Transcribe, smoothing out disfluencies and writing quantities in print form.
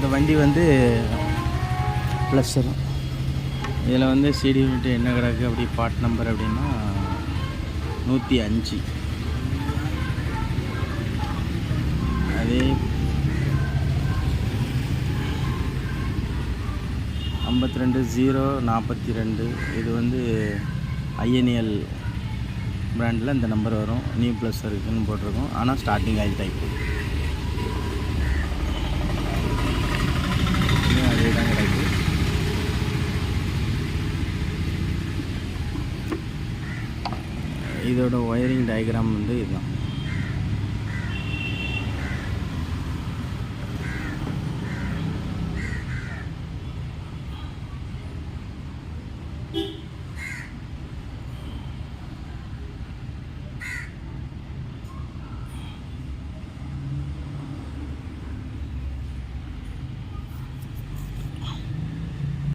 இந்த வண்டி வந்து ப்ளஸர். இதில் வந்து சிடி யூனிட் என்ன கிடக்கு அப்படி பார்ட் நம்பர் அப்படின்னா 105. அதே 52042 இது வந்து INL பிராண்டில் இந்த நம்பர் வரும். நியூ ப்ளஸ் இருக்குன்னு போட்டிருக்கோம். ஆனால் ஸ்டார்டிங் ஆயில் டைப் அதே தான் கிடைக்கு. இதோட ஒயரிங் டயக்ராம் வந்து இதுதான்.